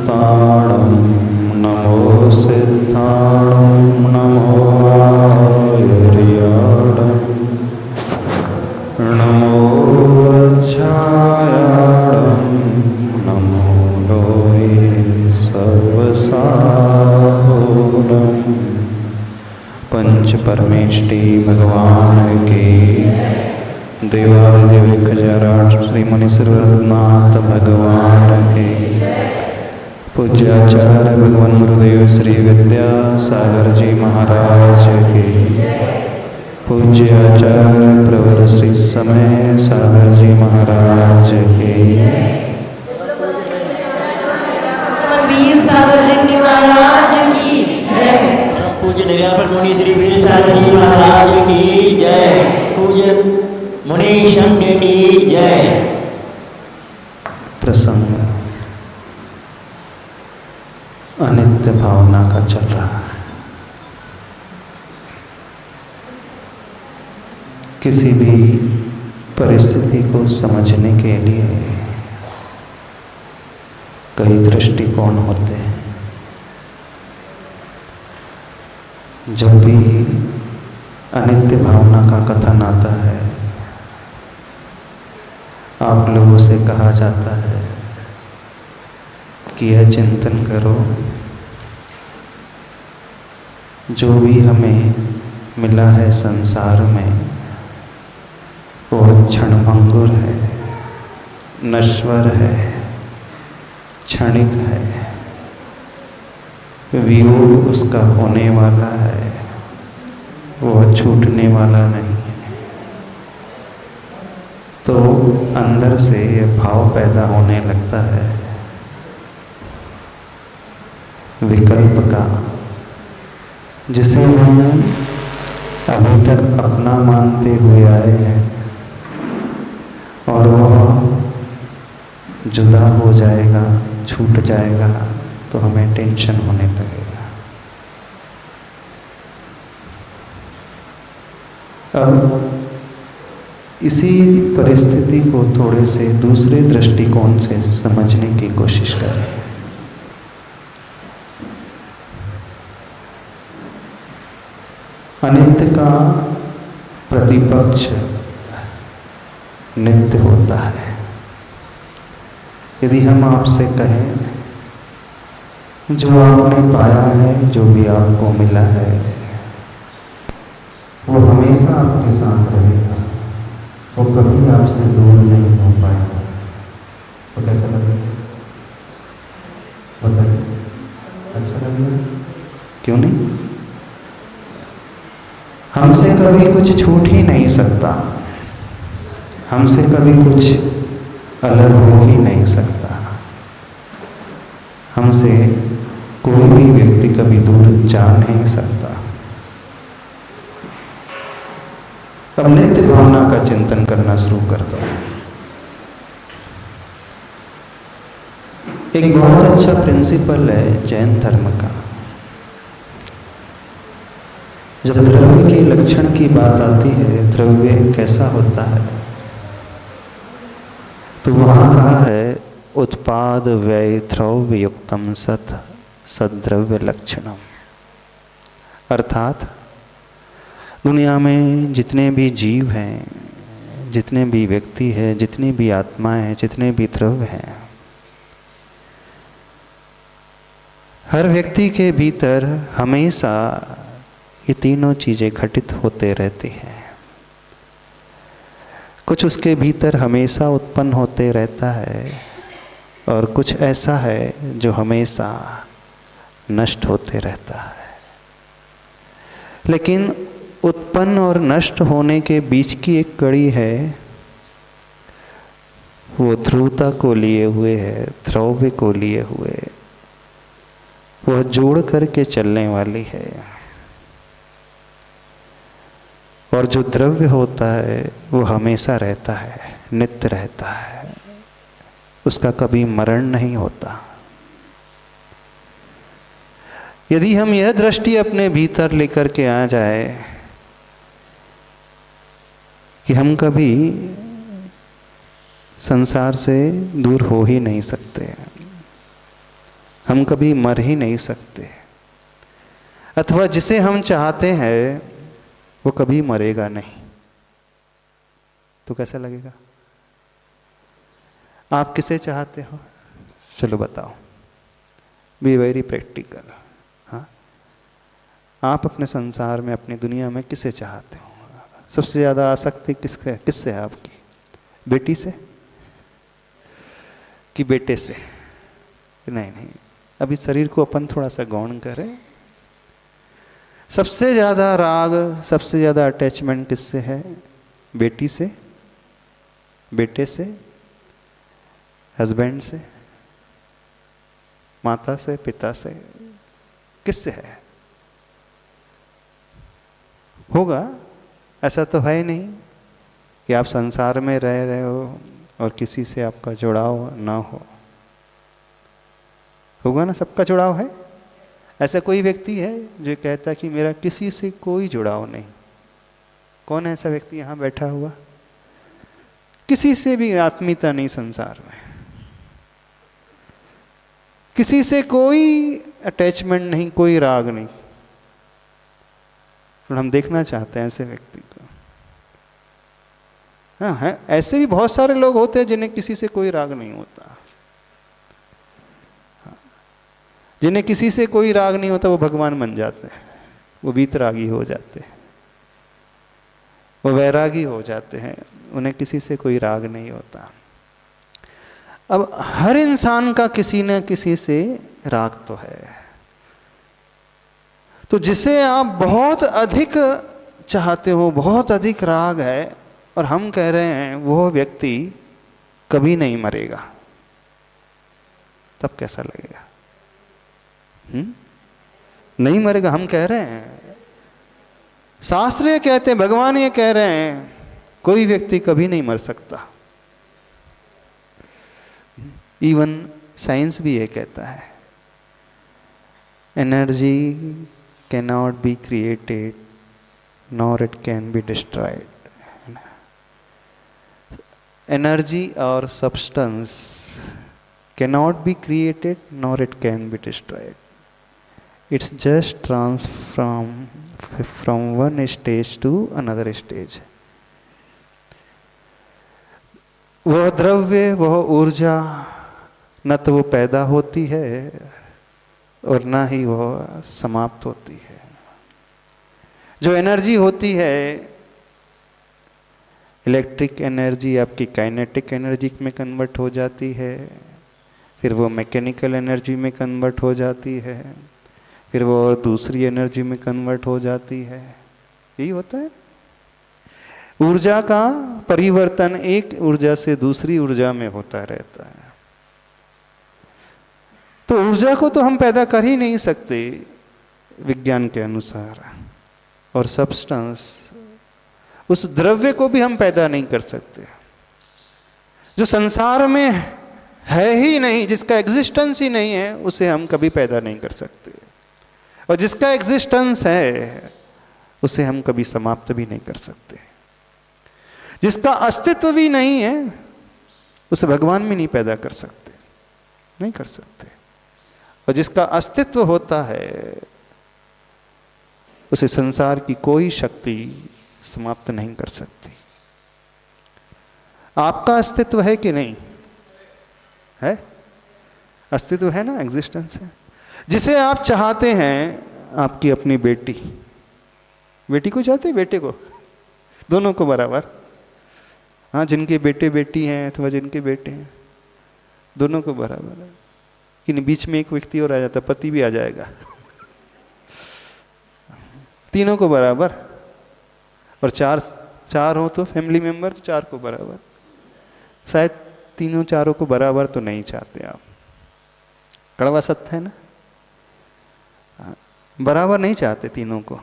कृताणं नमो सिद्धाणं नमो आयर्याणं नमो वज्रायाणं नमो लोये सर्वसाहुणं। पंच परमेष्टि भगवान के देवादिदेव खजाराट श्री मुनि सर्वनाथ भगवान के पूज्याचार्य भगवान गुरुदेव श्री विद्यासागर जी महाराज के पूज्याचार्य प्रवर श्री समय सागर जी महाराज के वीर सागर जी महाराज की जय। पूज्य निर्यापक मुनि श्री वीर सागर जी महाराज की जय। पूज्य मुनि संघ की जय। प्रसंग अनित्य भावना का चल रहा है। किसी भी परिस्थिति को समझने के लिए कई दृष्टिकोण होते हैं। जब भी अनित्य भावना का कथन आता है, आप लोगों से कहा जाता है कि यह चिंतन करो, जो भी हमें मिला है संसार में वह क्षणभंगुर है, नश्वर है, क्षणिक है, वियोग उसका होने वाला है, वह छूटने वाला नहीं। तो अंदर से यह भाव पैदा होने लगता है विकल्प का, जिसे हम अभी तक अपना मानते हुए आए हैं, और वह जुदा हो जाएगा, छूट जाएगा तो हमें टेंशन होने लगेगा। अब इसी परिस्थिति को थोड़े से दूसरे दृष्टिकोण से समझने की कोशिश करें। अनित्य का प्रतिपक्ष नित्य होता है। यदि हम आपसे कहें जो आपने पाया है, जो भी आपको मिला है, वो हमेशा आपके साथ रहेगा, वो कभी आपसे दूर नहीं हो पाएगा, तो कैसा लगेगा? बताइए, अच्छा लगेगा? क्यों नहीं? हमसे कभी कुछ छूट ही नहीं सकता, हमसे कभी कुछ अलग हो ही नहीं सकता, हमसे कोई भी व्यक्ति कभी दूर जा नहीं सकता। अब नित्य भावना का चिंतन करना शुरू कर दो। एक बहुत अच्छा प्रिंसिपल है जैन धर्म का। जब द्रव्य के लक्षण की बात आती है, द्रव्य कैसा होता है, तो वहाँ कहा है उत्पाद व्यय द्रव्य युक्तम सत सद्रव्य लक्षणम। अर्थात दुनिया में जितने भी जीव हैं, जितने भी व्यक्ति हैं, जितनी भी आत्माएं हैं, जितने भी द्रव्य हैं, हर व्यक्ति के भीतर हमेशा ये तीनों चीज़ें घटित होते रहती हैं। कुछ उसके भीतर हमेशा उत्पन्न होते रहता है और कुछ ऐसा है जो हमेशा नष्ट होते रहता है। लेकिन उत्पन्न और नष्ट होने के बीच की एक कड़ी है, वो ध्रुवता को लिए हुए है, द्रव्य को लिए हुए, वह जोड़ करके चलने वाली है। और जो द्रव्य होता है वो हमेशा रहता है, नित्य रहता है, उसका कभी मरण नहीं होता। यदि हम यह दृष्टि अपने भीतर लेकर के आ जाए कि हम कभी संसार से दूर हो ही नहीं सकते, हम कभी मर ही नहीं सकते, अथवा जिसे हम चाहते हैं वो कभी मरेगा नहीं। तो कैसा लगेगा? आप किसे चाहते हो? चलो बताओ, बी वेरी प्रैक्टिकल। हाँ, आप अपने संसार में, अपनी दुनिया में किसे चाहते हो? सबसे ज़्यादा आसक्ति किससे है आपकी? बेटी से कि बेटे से? नहीं नहीं, अभी शरीर को अपन थोड़ा सा गौण करें। सबसे ज़्यादा राग, सबसे ज़्यादा अटैचमेंट किससे है? बेटी से, बेटे से, हस्बैंड से, माता से, पिता से? किससे है? होगा, ऐसा तो है ही नहीं कि आप संसार में रह रहे हो और किसी से आपका जुड़ाव ना हो। होगा ना, सबका जुड़ाव है। ऐसा कोई व्यक्ति है जो कहता है कि मेरा किसी से कोई जुड़ाव नहीं? कौन है ऐसा व्यक्ति यहाँ बैठा हुआ? किसी से भी आत्मीयता नहीं संसार में, किसी से कोई अटैचमेंट नहीं, कोई राग नहीं। तो हम देखना चाहते हैं ऐसे व्यक्ति को। हाँ है, ऐसे भी बहुत सारे लोग होते हैं जिन्हें किसी से कोई राग नहीं होता। जिन्हें किसी से कोई राग नहीं होता वो भगवान बन जाते हैं, वो वीतरागी हो जाते हैं, वो वैरागी हो जाते हैं, उन्हें किसी से कोई राग नहीं होता। अब हर इंसान का किसी न किसी से राग तो है। तो जिसे आप बहुत अधिक चाहते हो, बहुत अधिक राग है, और हम कह रहे हैं वो व्यक्ति कभी नहीं मरेगा, तब कैसा लगेगा? नहीं मरेगा, हम कह रहे हैं। शास्त्र ये कहते हैं, भगवान ये कह रहे हैं, कोई व्यक्ति कभी नहीं मर सकता। इवन साइंस भी ये कहता है, energy can not be created nor it can be destroyed. Energy और substance can not be created nor it can be destroyed. It's just transform from one stage to another stage. वह द्रव्य, वह ऊर्जा न तो वो पैदा होती है और ना ही वह समाप्त होती है। जो एनर्जी होती है, इलेक्ट्रिक एनर्जी आपकी काइनेटिक एनर्जी में कन्वर्ट हो जाती है, फिर वो मैकेनिकल एनर्जी में कन्वर्ट हो जाती है, फिर वो और दूसरी एनर्जी में कन्वर्ट हो जाती है। यही होता है। ऊर्जा का परिवर्तन एक ऊर्जा से दूसरी ऊर्जा में होता रहता है। तो ऊर्जा को तो हम पैदा कर ही नहीं सकते विज्ञान के अनुसार, और सब्सटेंस, उस द्रव्य को भी हम पैदा नहीं कर सकते जो संसार में है ही नहीं, जिसका एग्जिस्टेंस ही नहीं है, उसे हम कभी पैदा नहीं कर सकते। और जिसका एग्जिस्टेंस है उसे हम कभी समाप्त भी नहीं कर सकते। जिसका अस्तित्व भी नहीं है उसे भगवान भी नहीं पैदा कर सकते, नहीं कर सकते। और जिसका अस्तित्व होता है उसे संसार की कोई शक्ति समाप्त नहीं कर सकती। आपका अस्तित्व है कि नहीं है? अस्तित्व है ना, एग्जिस्टेंस है। जिसे आप चाहते हैं, आपकी अपनी बेटी, बेटी को चाहते हैं, बेटे को, दोनों को बराबर। हाँ, जिनके बेटे बेटी हैं अथवा जिनके बेटे हैं, दोनों को बराबर है। कि बीच में एक व्यक्ति और आ जाता, पति भी आ जाएगा, तीनों को बराबर। और चार हो तो फैमिली मेंबर, तो चार को बराबर। शायद तीनों चारों को बराबर तो नहीं चाहते आप, कड़वा सत्य है ना, बराबर नहीं चाहते तीनों को।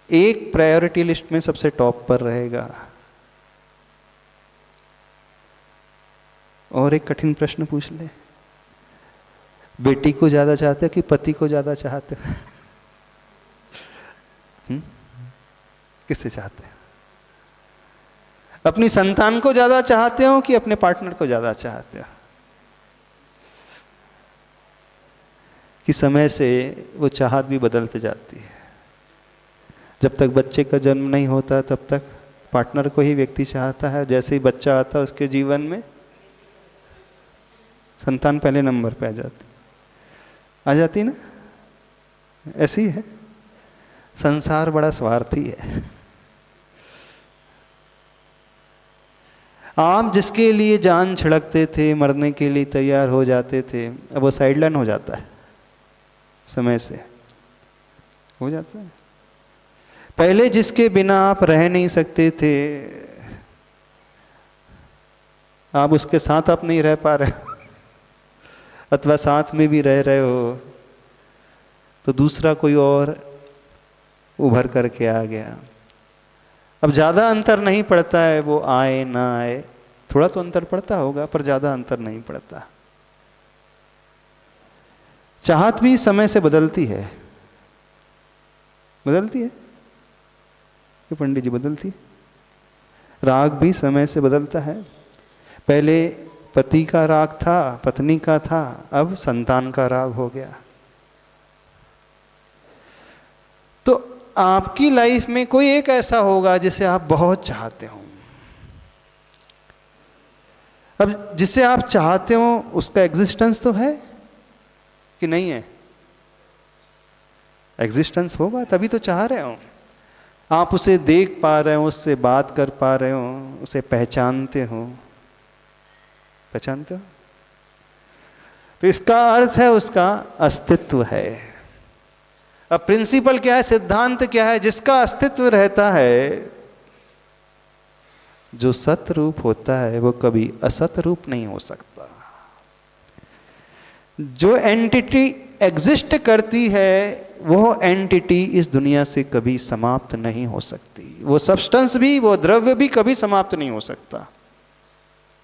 एक प्रायोरिटी लिस्ट में सबसे टॉप पर रहेगा। और एक कठिन प्रश्न पूछ ले, बेटी को ज्यादा चाहते हो कि पति को ज्यादा चाहते हो? किससे चाहते हो? अपनी संतान को ज्यादा चाहते हो कि अपने पार्टनर को ज्यादा चाहते हो? कि समय से वो चाहत भी बदलते जाती है। जब तक बच्चे का जन्म नहीं होता तब तक पार्टनर को ही व्यक्ति चाहता है। जैसे ही बच्चा आता है उसके जीवन में संतान पहले नंबर पे आ जाती ना। ऐसी है, संसार बड़ा स्वार्थी है। आप जिसके लिए जान छिड़कते थे, मरने के लिए तैयार हो जाते थे, अब वो साइडलाइन हो जाता है, समय से हो जाता है। पहले जिसके बिना आप रह नहीं सकते थे, आप उसके साथ आप नहीं रह पा रहे हो अथवा साथ में भी रह रहे हो, तो दूसरा कोई और उभर करके आ गया। अब ज़्यादा अंतर नहीं पड़ता है, वो आए ना आए, थोड़ा तो अंतर पड़ता होगा पर ज़्यादा अंतर नहीं पड़ता। चाहत भी समय से बदलती है, बदलती है कि पंडित जी बदलती है। राग भी समय से बदलता है। पहले पति का राग था, पत्नी का था, अब संतान का राग हो गया। तो आपकी लाइफ में कोई एक ऐसा होगा जिसे आप बहुत चाहते हो। अब जिसे आप चाहते हो उसका एग्जिस्टेंस तो है कि नहीं है? एग्जिस्टेंस होगा तभी तो चाह रहे हो। आप उसे देख पा रहे हो, उससे बात कर पा रहे हो, उसे पहचानते हो, पहचानते हो, तो इसका अर्थ है उसका अस्तित्व है। अब प्रिंसिपल क्या है, सिद्धांत क्या है? जिसका अस्तित्व रहता है, जो सत रूप होता है वो कभी असत रूप नहीं हो सकता। जो एंटिटी एग्जिस्ट करती है वो एंटिटी इस दुनिया से कभी समाप्त नहीं हो सकती। वो सब्सटेंस भी, वो द्रव्य भी कभी समाप्त नहीं हो सकता।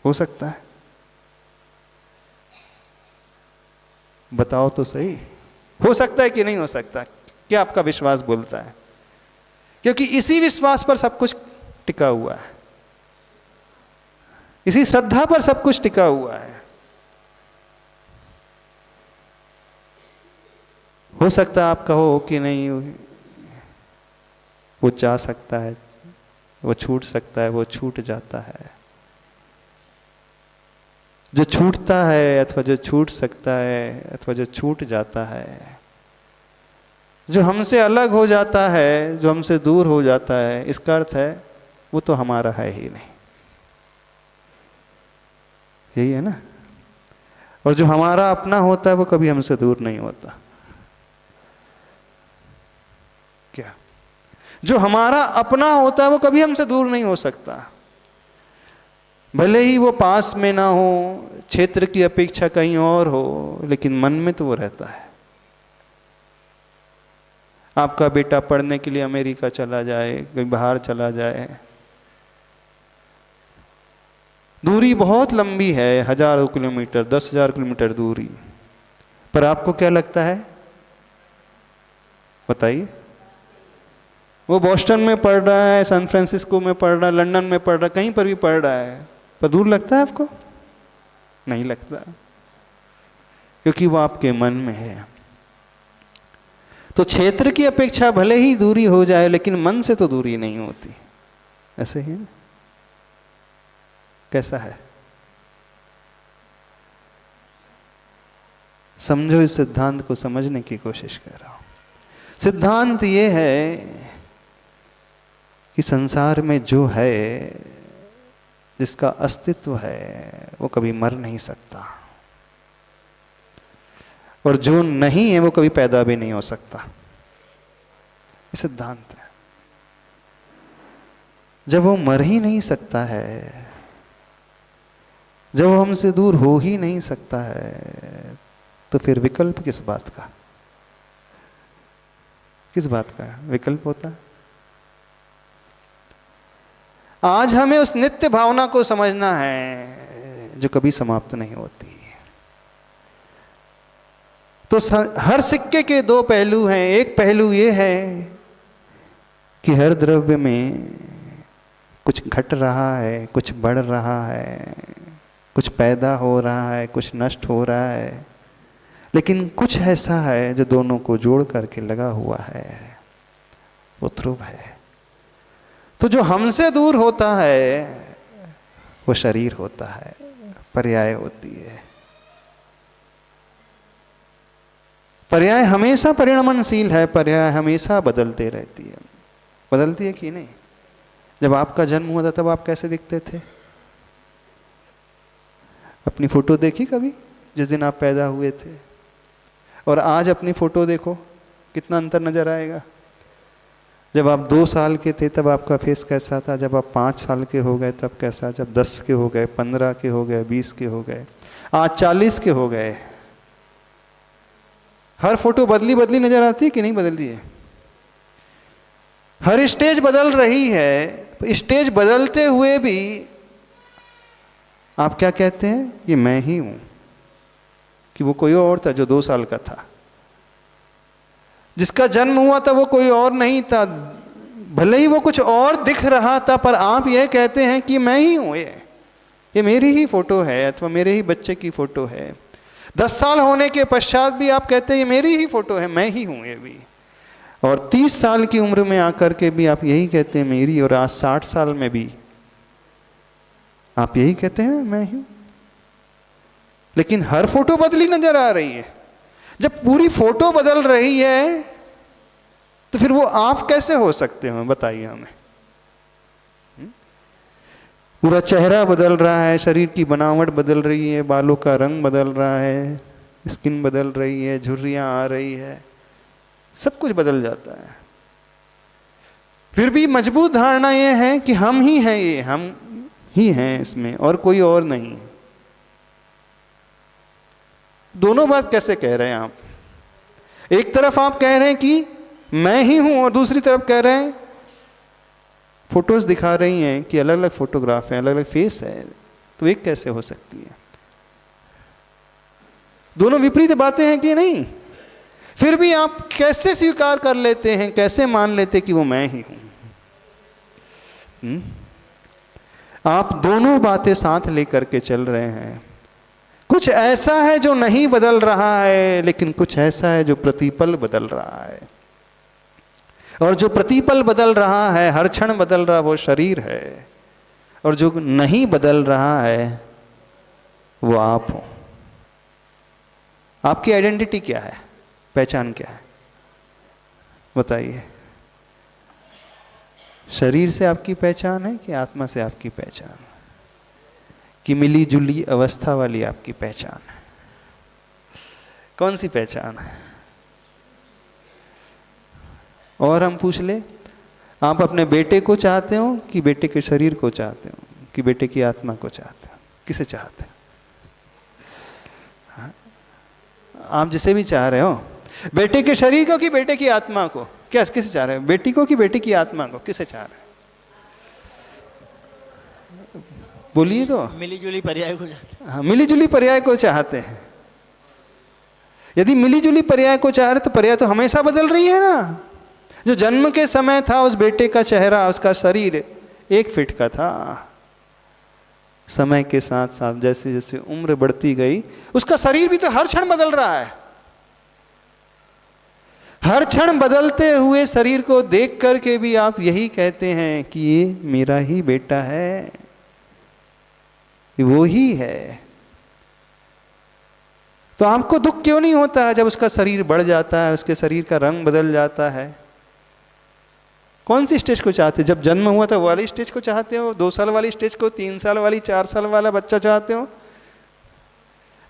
हो सकता है? बताओ तो सही, हो सकता है कि नहीं हो सकता? क्या आपका विश्वास बोलता है? क्योंकि इसी विश्वास पर सब कुछ टिका हुआ है, इसी श्रद्धा पर सब कुछ टिका हुआ है। हो सकता है आप कहो कि नहीं, वो जा सकता है, वो छूट सकता है, वो छूट जाता है। जो छूटता है अथवा जो छूट सकता है अथवा जो छूट जाता है, जो हमसे अलग हो जाता है, जो हमसे दूर हो जाता है, इसका अर्थ है वो तो हमारा है ही नहीं। यही है ना? और जो हमारा अपना होता है वो कभी हमसे दूर नहीं होता। क्या? जो हमारा अपना होता है वो कभी हमसे दूर नहीं हो सकता। भले ही वो पास में ना हो, क्षेत्र की अपेक्षा कहीं और हो, लेकिन मन में तो वो रहता है। आपका बेटा पढ़ने के लिए अमेरिका चला जाए, कहीं बाहर चला जाए, दूरी बहुत लंबी है, हजारों किलोमीटर, 10,000 किलोमीटर दूरी, पर आपको क्या लगता है? बताइए। वो बोस्टन में पढ़ रहा है, सैन फ्रांसिस्को में पढ़ रहा है, लंदन में पढ़ रहा है, कहीं पर भी पढ़ रहा है, पर दूर लगता है आपको? नहीं लगता, क्योंकि वो आपके मन में है। तो क्षेत्र की अपेक्षा भले ही दूरी हो जाए, लेकिन मन से तो दूरी नहीं होती। ऐसे ही है? कैसा है? समझो, इस सिद्धांत को समझने की कोशिश कर रहा हूं। सिद्धांत ये है कि संसार में जो है, जिसका अस्तित्व है, वो कभी मर नहीं सकता, और जो नहीं है वो कभी पैदा भी नहीं हो सकता। ये सिद्धांत है। जब वो मर ही नहीं सकता है, जब वो हमसे दूर हो ही नहीं सकता है, तो फिर विकल्प किस बात का? किस बात का विकल्प होता है? आज हमें उस नित्य भावना को समझना है जो कभी समाप्त नहीं होती। तो हर सिक्के के दो पहलू हैं। एक पहलू ये है कि हर द्रव्य में कुछ घट रहा है, कुछ बढ़ रहा है, कुछ पैदा हो रहा है, कुछ नष्ट हो रहा है, लेकिन कुछ ऐसा है जो दोनों को जोड़ करके लगा हुआ है, वो ध्रुव है। तो जो हमसे दूर होता है वो शरीर होता है, पर्याय होती है। पर्याय हमेशा परिणमनशील है, पर्याय हमेशा बदलते रहती है। बदलती है कि नहीं? जब आपका जन्म हुआ था तब आप कैसे दिखते थे? अपनी फोटो देखी कभी जिस दिन आप पैदा हुए थे, और आज अपनी फोटो देखो, कितना अंतर नजर आएगा। जब आप 2 साल के थे तब आपका फेस कैसा था, जब आप 5 साल के हो गए तब कैसा, जब 10 के हो गए, 15 के हो गए, 20 के हो गए, आज 40 के हो गए। हर फोटो बदली बदली नजर आती है कि नहीं बदलती है? हर स्टेज बदल रही है। स्टेज बदलते हुए भी आप क्या कहते हैं? ये मैं ही हूं, कि वो कोई और था जो 2 साल का था। जिसका जन्म हुआ था वो कोई और नहीं था, भले ही वो कुछ और दिख रहा था, पर आप यह कहते हैं कि मैं ही हूं, ये मेरी ही फोटो है, अथवा मेरे ही बच्चे की फोटो है। 10 साल होने के पश्चात भी आप कहते हैं ये मेरी ही फोटो है, मैं ही हूं ये भी। और 30 साल की उम्र में आकर के भी आप यही कहते हैं मेरी, और आज 60 साल में भी आप यही कहते हैं मैं ही। लेकिन हर फोटो बदली नजर आ रही है। जब पूरी फोटो बदल रही है तो फिर वो आप कैसे हो सकते हो? बताइए हमें। पूरा चेहरा बदल रहा है, शरीर की बनावट बदल रही है, बालों का रंग बदल रहा है, स्किन बदल रही है, झुर्रियां आ रही है, सब कुछ बदल जाता है। फिर भी मजबूत धारणा यह है कि हम ही हैं, ये हम ही हैं इसमें, और कोई और नहीं। दोनों बात कैसे कह रहे हैं आप? एक तरफ आप कह रहे हैं कि मैं ही हूं, और दूसरी तरफ कह रहे हैं, फोटोज दिखा रही हैं कि अलग अलग फोटोग्राफ हैं, अलग अलग फेस है, तो एक कैसे हो सकती है? दोनों विपरीत बातें हैं कि नहीं? फिर भी आप कैसे स्वीकार कर लेते हैं, कैसे मान लेते हैं कि वो मैं ही हूं? आप दोनों बातें साथ लेकर के चल रहे हैं। कुछ ऐसा है जो नहीं बदल रहा है, लेकिन कुछ ऐसा है जो प्रतिपल बदल रहा है। और जो प्रतिपल बदल रहा है, हर क्षण बदल रहा, वो शरीर है। और जो नहीं बदल रहा है वो आप हो। आपकी आइडेंटिटी क्या है? पहचान क्या है? बताइए। शरीर से आपकी पहचान है कि आत्मा से आपकी पहचान, कि मिली जुली अवस्था वाली आपकी पहचान है? कौन सी पहचान है? और हम पूछ ले, आप अपने बेटे को चाहते हो कि बेटे के शरीर को चाहते हो, कि बेटे की आत्मा को चाहते हो? किसे चाहते हो? आप जिसे भी चाह रहे हो, बेटे के शरीर को कि बेटे की आत्मा को? क्या किसे चाह रहे हो? बेटी को कि बेटे की आत्मा को? किसे चाह रहे हो? बोलिए तो। मिलीजुली पर्याय को चाहते हैं। हाँ, मिलीजुली पर्याय को चाहते हैं। यदि मिलीजुली पर्याय को चाह रहे तो पर्याय तो हमेशा बदल रही है ना। जो जन्म के समय था उस बेटे का चेहरा, उसका शरीर 1 फीट का था। समय के साथ साथ जैसे जैसे उम्र बढ़ती गई, उसका शरीर भी तो हर क्षण बदल रहा है। हर क्षण बदलते हुए शरीर को देख करके भी आप यही कहते हैं कि ये मेरा ही बेटा है, वो ही है। तो आपको दुख क्यों नहीं होता है जब उसका शरीर बढ़ जाता है, उसके शरीर का रंग बदल जाता है? कौन सी स्टेज को चाहते? जब जन्म हुआ था वो वाली स्टेज को चाहते हो? 2 साल वाली स्टेज को? 3 साल वाली, 4 साल वाला बच्चा चाहते हो?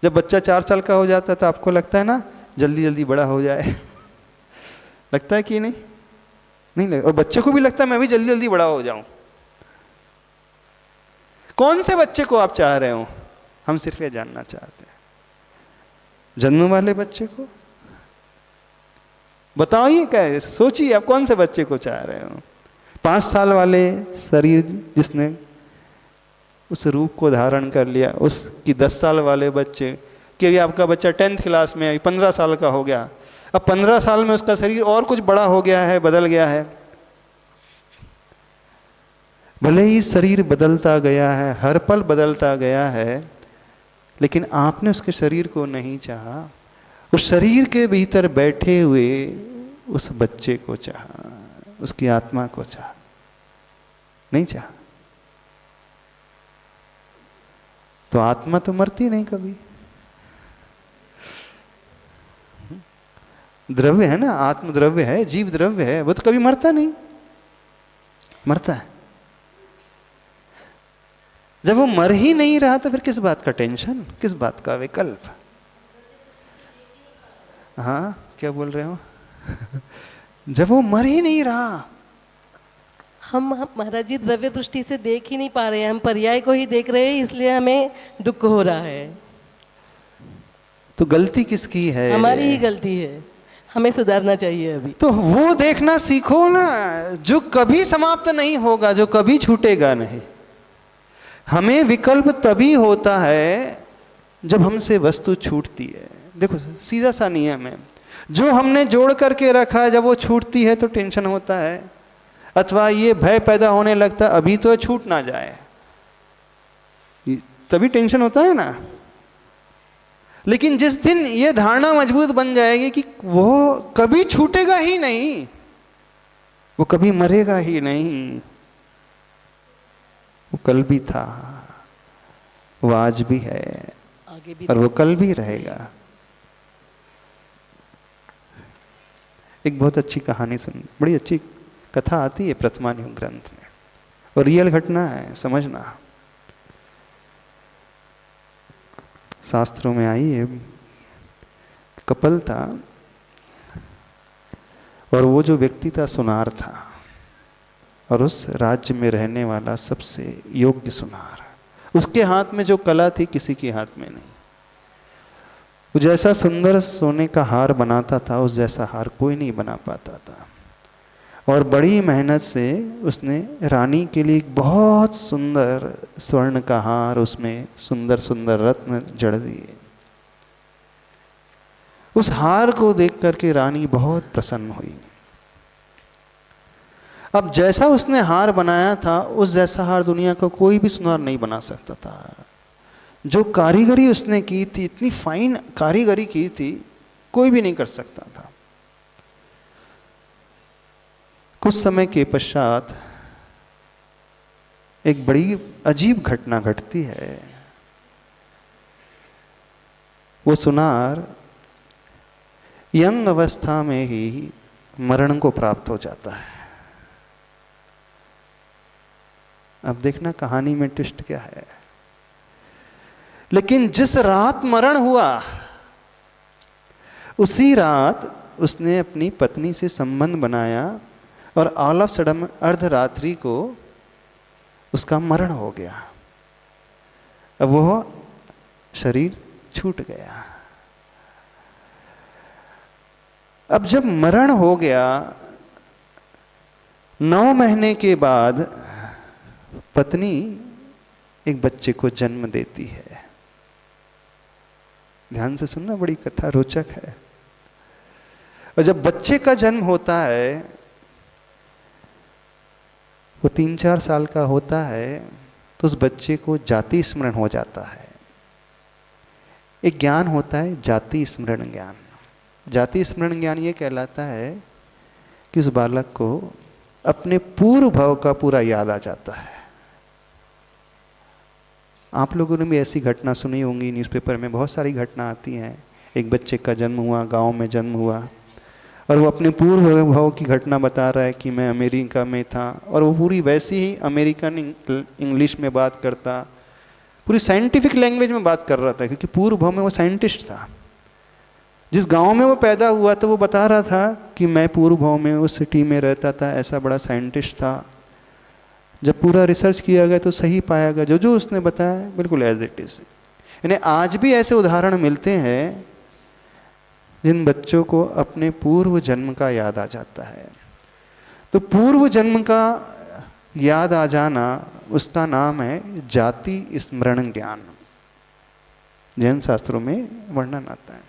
जब बच्चा 4 साल का हो जाता है तो आपको लगता है ना जल्दी जल्दी बड़ा हो जाए। लगता है कि नहीं? नहीं लगता। और बच्चे को भी लगता है मैं भी जल्दी जल्दी बड़ा हो जाऊं। कौन से बच्चे को आप चाह रहे हो? हम सिर्फ ये जानना चाहते हैं। जन्म वाले बच्चे को? बताइए, क्या सोचिए आप कौन से बच्चे को चाह रहे हो? 5 साल वाले शरीर जिसने उस रूप को धारण कर लिया, उसकी 10 साल वाले बच्चे कि अभी आपका बच्चा 10th क्लास में, 15 साल का हो गया, अब 15 साल में उसका शरीर और कुछ बड़ा हो गया है, बदल गया है। भले ही शरीर बदलता गया है, हर पल बदलता गया है, लेकिन आपने उसके शरीर को नहीं चाहा। उस शरीर के भीतर बैठे हुए उस बच्चे को चाहा, उसकी आत्मा को चाहा, नहीं चाहा। तो आत्मा तो मरती नहीं कभी। द्रव्य है ना, आत्म द्रव्य है, जीव द्रव्य है, वो तो कभी मरता नहीं। मरता है। जब वो मर ही नहीं रहा तो फिर किस बात का टेंशन, किस बात का विकल्प? हाँ, क्या बोल रहे हो? जब वो मर ही नहीं रहा। हम महाराज जी द्रव्य दृष्टि से देख ही नहीं पा रहे हैं, हम पर्याय को ही देख रहे हैं, इसलिए हमें दुख हो रहा है। तो गलती किसकी है? हमारी ही गलती है, हमें सुधारना चाहिए अभी। तो वो देखना सीखो ना, जो कभी समाप्त नहीं होगा, जो कभी छूटेगा नहीं। हमें विकल्प तभी होता है जब हमसे वस्तु छूटती है। देखो सीधा सा नियम है, जो हमने जोड़ करके रखा है जब वो छूटती है तो टेंशन होता है, अथवा ये भय पैदा होने लगता है अभी तो छूट ना जाए, तभी टेंशन होता है ना। लेकिन जिस दिन ये धारणा मजबूत बन जाएगी कि वो कभी छूटेगा ही नहीं, वो कभी मरेगा ही नहीं, वो कल भी था, वो आज भी है, आगे भी और वो कल भी रहेगा। एक बहुत अच्छी कहानी सुन, बड़ी अच्छी कथा आती है प्रथमान्युग ग्रंथ में, और रियल घटना है, समझना। शास्त्रों में आई है, कपल था और वो जो व्यक्ति था सुनार था, और उस राज्य में रहने वाला सबसे योग्य सुनार। उसके हाथ में जो कला थी किसी के हाथ में नहीं। वो जैसा सुंदर सोने का हार बनाता था उस जैसा हार कोई नहीं बना पाता था, और बड़ी मेहनत से उसने रानी के लिए एक बहुत सुंदर स्वर्ण का हार, उसमें सुंदर सुंदर रत्न जड़ दिए। उस हार को देख करके रानी बहुत प्रसन्न हुई। अब जैसा उसने हार बनाया था उस जैसा हार दुनिया का कोई भी सुनार नहीं बना सकता था। जो कारीगरी उसने की थी, इतनी फाइन कारीगरी की थी, कोई भी नहीं कर सकता था। कुछ समय के पश्चात एक बड़ी अजीब घटना घटती है। वो सुनार यंग अवस्था में ही मरण को प्राप्त हो जाता है। अब देखना कहानी में ट्विस्ट क्या है। लेकिन जिस रात मरण हुआ उसी रात उसने अपनी पत्नी से संबंध बनाया, और ऑल ऑफ सडन अर्धरात्रि को उसका मरण हो गया। अब वो शरीर छूट गया। अब जब मरण हो गया, 9 महीने के बाद पत्नी एक बच्चे को जन्म देती है। ध्यान से सुनना, बड़ी कथा रोचक है। और जब बच्चे का जन्म होता है, वो 3-4 साल का होता है, तो उस बच्चे को जाति स्मरण हो जाता है। एक ज्ञान होता है जाति स्मरण ज्ञान। जाति स्मरण ज्ञान ये कहलाता है कि उस बालक को अपने पूर्व भव का पूरा याद आ जाता है। आप लोगों ने भी ऐसी घटना सुनी होंगी, न्यूज़पेपर में बहुत सारी घटना आती हैं। एक बच्चे का जन्म हुआ, गांव में जन्म हुआ, और वो अपने पूर्व भव की घटना बता रहा है कि मैं अमेरिका में था, और वो पूरी वैसी ही अमेरिकन इंग्लिश में बात करता, पूरी साइंटिफिक लैंग्वेज में बात कर रहा था, क्योंकि पूर्व भव में वो साइंटिस्ट था। जिस गांव में वो पैदा हुआ तो वो बता रहा था कि मैं पूर्व भव में उस सिटी में रहता था, ऐसा बड़ा साइंटिस्ट था। जब पूरा रिसर्च किया गया तो सही पाया गया, जो जो उसने बताया बिल्कुल एज इट इज। यानी आज भी ऐसे उदाहरण मिलते हैं जिन बच्चों को अपने पूर्व जन्म का याद आ जाता है। तो पूर्व जन्म का याद आ जाना, उसका नाम है जाति स्मरण ज्ञान। जैन शास्त्रों में वर्णन आता है।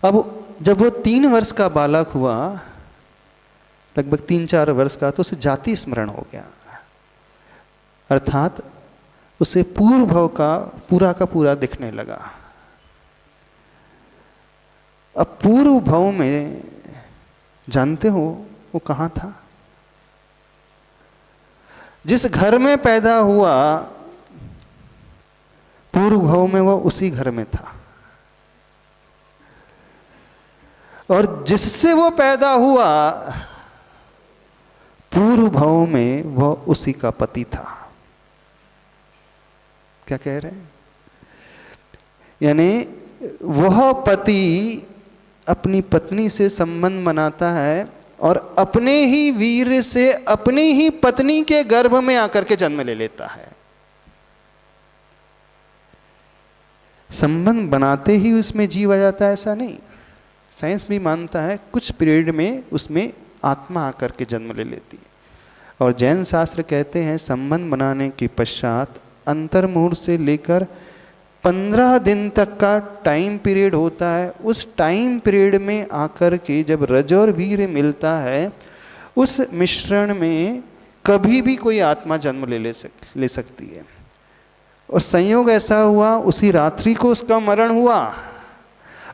अब जब वो 3 वर्ष का बालक हुआ, लगभग 3-4 वर्ष का, तो उसे जाति स्मरण हो गया। अर्थात उसे पूर्व भव का पूरा दिखने लगा। अब पूर्व भाव में जानते हो वो कहाँ था? जिस घर में पैदा हुआ पूर्व भाव में वो उसी घर में था, और जिससे वो पैदा हुआ पूर्व भाव में वो उसी का पति था। क्या कह रहे हैं? यानी वह पति अपनी पत्नी से संबंध बनाता है और अपने ही वीर से अपनी ही पत्नी के गर्भ में आकर के जन्म ले लेता है। संबंध बनाते ही उसमें जीव आ जाता है ऐसा नहीं। साइंस भी मानता है कुछ पीरियड में उसमें आत्मा आकर के जन्म ले लेती है। और जैन शास्त्र कहते हैं संबंध बनाने के पश्चात अंतर्मुहूर्त से लेकर 15 दिन तक का टाइम पीरियड होता है। उस टाइम पीरियड में आकर के जब रज और वीर मिलता है, उस मिश्रण में कभी भी कोई आत्मा जन्म ले सकती है। और संयोग ऐसा हुआ, उसी रात्रि को उसका मरण हुआ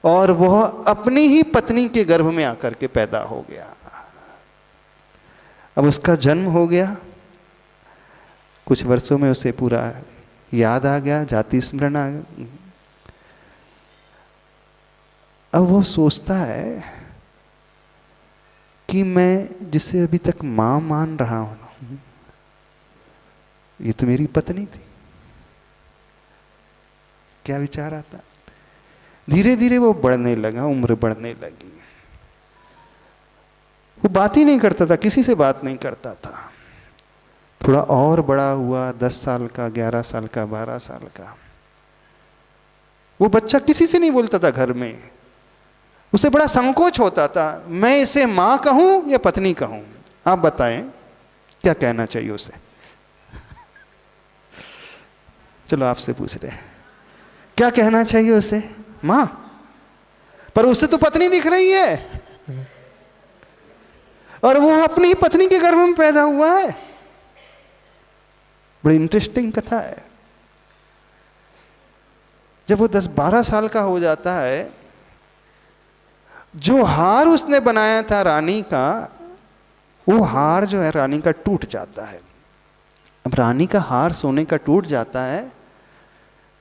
और वह अपनी ही पत्नी के गर्भ में आकर के पैदा हो गया। अब उसका जन्म हो गया, कुछ वर्षों में उसे पूरा याद आ गया, जाति स्मरण आ गया। अब वो सोचता है कि मैं जिसे अभी तक मां मान रहा हूं, ये तो मेरी पत्नी थी। क्या विचार आता? धीरे धीरे वो बढ़ने लगा, उम्र बढ़ने लगी। वो बात ही नहीं करता था, किसी से बात नहीं करता था। थोड़ा और बड़ा हुआ, 10 साल का, 11 साल का, 12 साल का। वो बच्चा किसी से नहीं बोलता था घर में। उसे बड़ा संकोच होता था, मैं इसे मां कहूं या पत्नी कहूं? आप बताएं क्या कहना चाहिए उसे? चलो आपसे पूछ रहे हैं, क्या कहना चाहिए उसे? मां। पर उसे तो पत्नी दिख रही है और वो अपनी ही पत्नी के गर्भ में पैदा हुआ है। बड़ी इंटरेस्टिंग कथा है। जब वो 10-12 साल का हो जाता है, जो हार उसने बनाया था रानी का, वो हार जो है रानी का टूट जाता है। अब रानी का हार सोने का टूट जाता है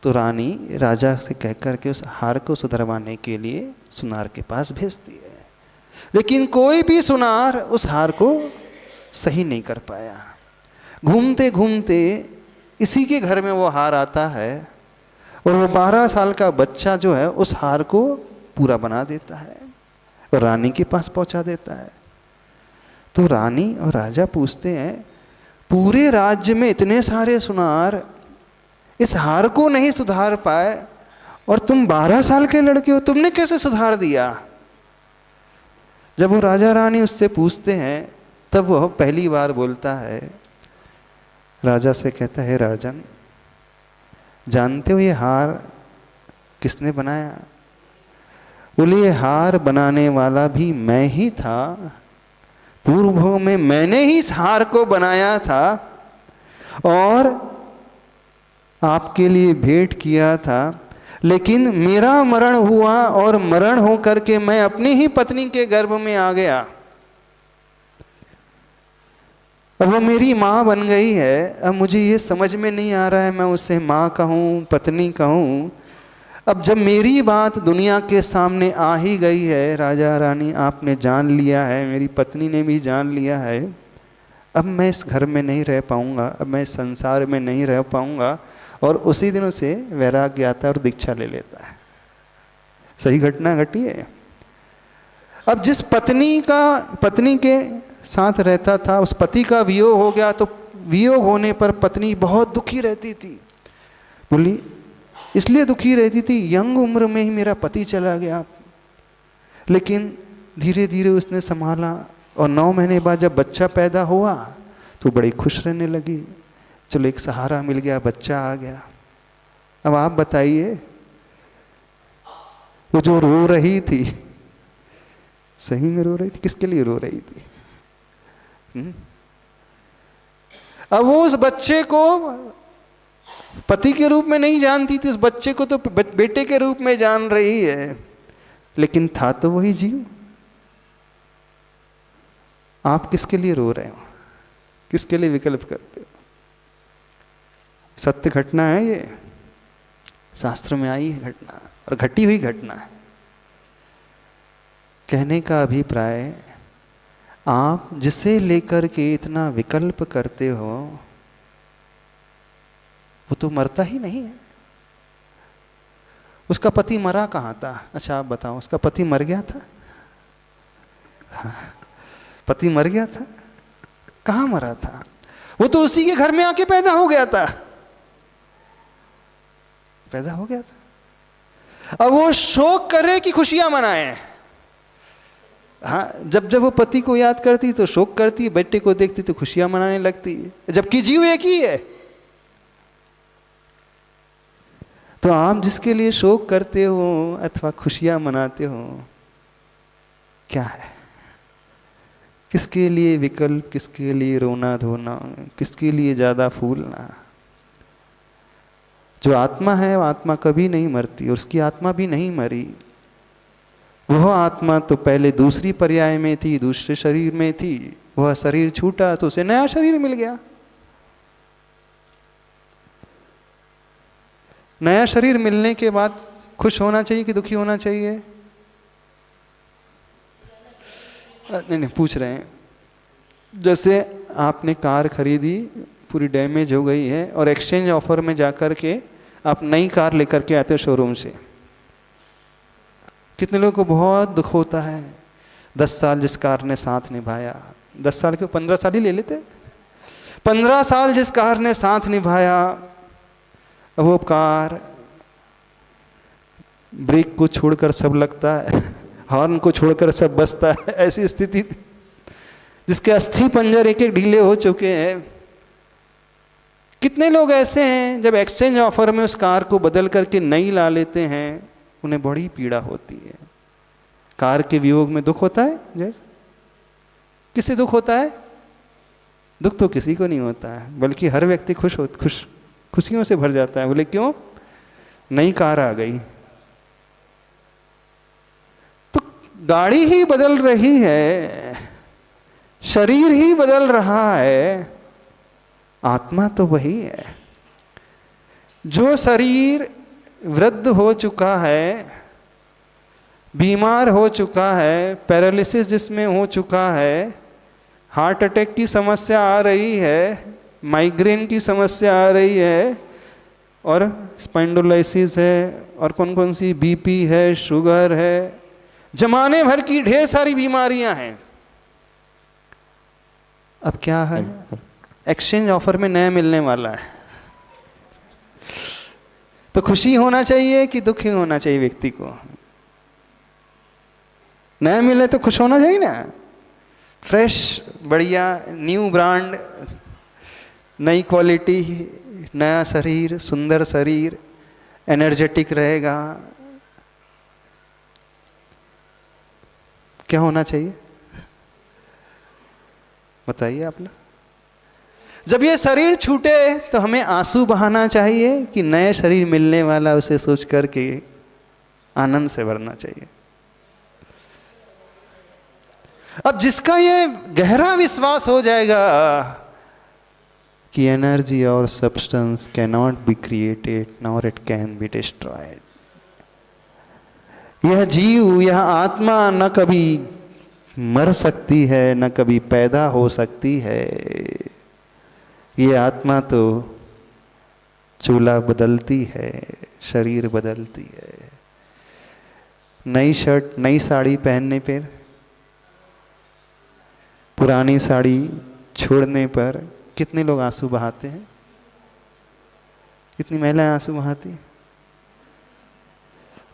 तो रानी राजा से कहकर के उस हार को सुधरवाने के लिए सुनार के पास भेजती है। लेकिन कोई भी सुनार उस हार को सही नहीं कर पाया। घूमते घूमते इसी के घर में वो हार आता है और वो 12 साल का बच्चा जो है उस हार को पूरा बना देता है और रानी के पास पहुंचा देता है। तो रानी और राजा पूछते हैं, पूरे राज्य में इतने सारे सुनार इस हार को नहीं सुधार पाए और तुम 12 साल के लड़के हो, तुमने कैसे सुधार दिया? जब वो राजा रानी उससे पूछते हैं तब वह पहली बार बोलता है, राजा से कहता है, राजन जानते हो ये हार किसने बनाया? बोले ये हार बनाने वाला भी मैं ही था। पूर्व में मैंने ही इस हार को बनाया था और आपके लिए भेंट किया था, लेकिन मेरा मरण हुआ और मरण होकर के मैं अपनी ही पत्नी के गर्भ में आ गया। अब वो मेरी माँ बन गई है। अब मुझे ये समझ में नहीं आ रहा है मैं उसे माँ कहूँ पत्नी कहूँ। अब जब मेरी बात दुनिया के सामने आ ही गई है, राजा रानी आपने जान लिया है, मेरी पत्नी ने भी जान लिया है, अब मैं इस घर में नहीं रह पाऊँगा, अब मैं इस संसार में नहीं रह पाऊँगा। और उसी दिन उसे वैराग्य आता है और दीक्षा ले लेता है। सही घटना घटी है। अब जिस पत्नी के साथ रहता था, उस पति का वियोग हो गया, तो वियोग होने पर पत्नी बहुत दुखी रहती थी। बोली इसलिए दुखी रहती थी, यंग उम्र में ही मेरा पति चला गया। लेकिन धीरे धीरे उसने संभाला और 9 महीने बाद जब बच्चा पैदा हुआ तो बड़ी खुश रहने लगी। चलो एक सहारा मिल गया, बच्चा आ गया। अब आप बताइए, वो जो रो रही थी, सही में रो रही थी? किसके लिए रो रही थी? अब वो उस बच्चे को पति के रूप में नहीं जानती थी, उस बच्चे को तो बेटे के रूप में जान रही है। लेकिन था तो वही जीव। आप किसके लिए रो रहे हो, किसके लिए विकल्प करते हो? सत्य घटना है ये, शास्त्र में आई है घटना और घटी हुई घटना है। कहने का अभिप्राय, आप जिसे लेकर के इतना विकल्प करते हो वो तो मरता ही नहीं है। उसका पति मरा कहाँ था? अच्छा आप बताओ, उसका पति मर गया था? हाँ, पति मर गया था? कहाँ मरा था? वो तो उसी के घर में आके पैदा हो गया था, पैदा हो गया था। अब वो शोक करे कि खुशियां मनाए? हाँ, जब जब वो पति को याद करती तो शोक करती, बेटे को देखती तो खुशियां मनाने लगती, जबकि जीव एक ही है। तो आप जिसके लिए शोक करते हो अथवा खुशियां मनाते हो, क्या है? किसके लिए विकल्प, किसके लिए रोना धोना, किसके लिए ज्यादा फूलना? जो आत्मा है वो आत्मा कभी नहीं मरती, और उसकी आत्मा भी नहीं मरी। वह आत्मा तो पहले दूसरी पर्याय में थी, दूसरे शरीर में थी, वह शरीर छूटा तो उसे नया शरीर मिल गया। नया शरीर मिलने के बाद खुश होना चाहिए कि दुखी होना चाहिए? नहीं, पूछ रहे हैं। जैसे आपने कार खरीदी, पूरी डैमेज हो गई है, और एक्सचेंज ऑफर में जाकर के आप नई कार लेकर के आते हो शोरूम से, कितने लोगों को बहुत दुख होता है। 10 साल जिस कार ने साथ निभाया, 10 साल क्यों, 15 साल ही ले लेते। 15 साल जिस कार ने साथ निभाया, वो कार ब्रेक को छोड़कर सब लगता है, हॉर्न को छोड़कर सब बजता है, ऐसी स्थिति थी। जिसके अस्थि पंजर एक एक ढीले हो चुके हैं। कितने लोग ऐसे हैं जब एक्सचेंज ऑफर में उस कार को बदल करके नई ला लेते हैं, उन्हें बड़ी पीड़ा होती है। कार के वियोग में दुख होता है? जैसे किसे दुख होता है? दुख तो किसी को नहीं होता है, बल्कि हर व्यक्ति खुशियों से भर जाता है। बोले क्यों? नई कार आ गई। तो गाड़ी ही बदल रही है, शरीर ही बदल रहा है, आत्मा तो वही है। जो शरीर वृद्ध हो चुका है, बीमार हो चुका है, पैरालिसिस जिसमें हो चुका है, हार्ट अटैक की समस्या आ रही है, माइग्रेन की समस्या आ रही है, और स्पाइंडोलाइसिस है, और कौन कौन सी बीपी है, शुगर है, जमाने भर की ढेर सारी बीमारियां हैं। अब क्या है? एक्सचेंज ऑफर में नया मिलने वाला है। तो खुशी होना चाहिए कि दुखी होना चाहिए व्यक्ति को? नया मिले तो खुश होना चाहिए ना। फ्रेश, बढ़िया, न्यू ब्रांड, नई क्वालिटी, नया शरीर, सुंदर शरीर, एनर्जेटिक रहेगा। क्या होना चाहिए बताइए आप लोग? जब ये शरीर छूटे तो हमें आंसू बहाना चाहिए कि नए शरीर मिलने वाला, उसे सोच करके आनंद से भरना चाहिए। अब जिसका ये गहरा विश्वास हो जाएगा कि एनर्जी और substance can not be created nor it can be destroyed, यह जीव, यह आत्मा न कभी मर सकती है, न कभी पैदा हो सकती है। ये आत्मा तो चूल्हा बदलती है, शरीर बदलती है। नई शर्ट, नई साड़ी पहनने पर, पुरानी साड़ी छोड़ने पर कितने लोग आंसू बहाते हैं? कितनी महिलाएं आंसू बहाती हैं?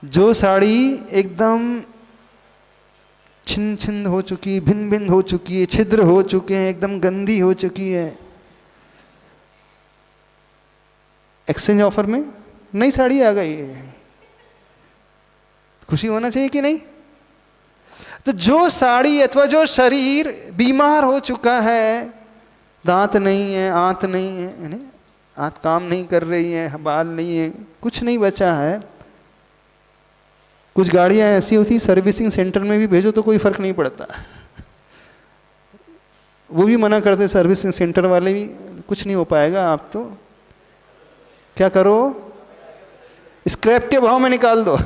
जो साड़ी एकदम छिन्न छिन्न हो चुकी, भिन्न भिन्न हो चुकी है, छिद्र हो चुके हैं, एकदम गंदी हो चुकी है, एक्सचेंज ऑफर में नई साड़ी आ गई है, खुशी होना चाहिए कि नहीं? तो जो साड़ी अथवा जो शरीर बीमार हो चुका है, दांत नहीं है, आंत नहीं है, आंत काम नहीं कर रही है, बाल नहीं है, कुछ नहीं बचा है, कुछ गाड़ियां ऐसी होती सर्विसिंग सेंटर में भी भेजो तो कोई फर्क नहीं पड़ता, वो भी मना करते सर्विसिंग सेंटर वाले भी, कुछ नहीं हो पाएगा, आप तो क्या करो, स्क्रैप के भाव में निकाल दो।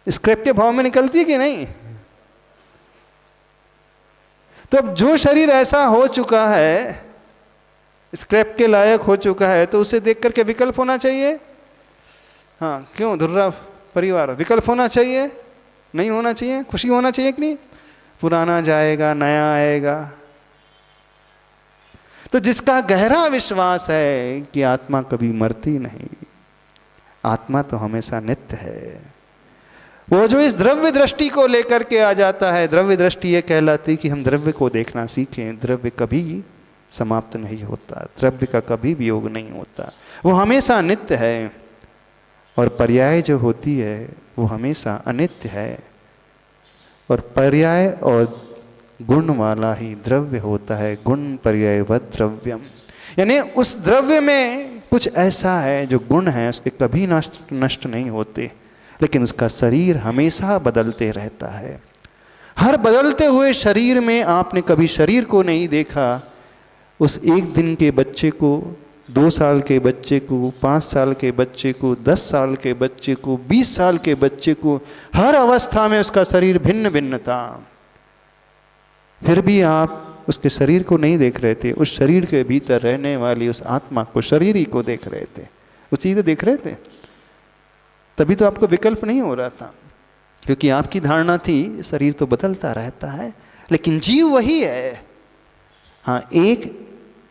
स्क्रैप के भाव में निकलती है कि नहीं? तो अब जो शरीर ऐसा हो चुका है, स्क्रैप के लायक हो चुका है, तो उसे देख करके विकल्प होना चाहिए। हाँ, क्यों धुर्रा परिवार, विकल्प होना चाहिए? नहीं होना चाहिए, खुशी होना चाहिए कि नहीं? पुराना जाएगा, नया आएगा। तो जिसका गहरा विश्वास है कि आत्मा कभी मरती नहीं, आत्मा तो हमेशा नित्य है, वो जो इस द्रव्य दृष्टि को लेकर के आ जाता है, द्रव्य दृष्टि ये कहलाती कि हम द्रव्य को देखना सीखें। द्रव्य कभी समाप्त नहीं होता, द्रव्य का कभी वियोग नहीं होता, वो हमेशा नित्य है। और पर्याय जो होती है वो हमेशा अनित्य है, और पर्याय और गुण वाला ही द्रव्य होता है। गुण पर्यायवत् द्रव्यम, यानी उस द्रव्य में कुछ ऐसा है जो गुण है, उसके कभी नष्ट नहीं होते, लेकिन उसका शरीर हमेशा बदलते रहता है। हर बदलते हुए शरीर में आपने कभी शरीर को नहीं देखा, उस एक दिन के बच्चे को, 2 साल के बच्चे को, 5 साल के बच्चे को, 10 साल के बच्चे को, 20 साल के बच्चे को, हर अवस्था में उसका शरीर भिन्न भिन्न था। फिर भी आप उसके शरीर को नहीं देख रहे थे, उस शरीर के भीतर रहने वाली उस आत्मा को, शरीर ही को देख रहे थे, उस चीज़ देख रहे थे। तभी तो आपको विकल्प नहीं हो रहा था, क्योंकि आपकी धारणा थी शरीर तो बदलता रहता है, लेकिन जीव वही है। हाँ,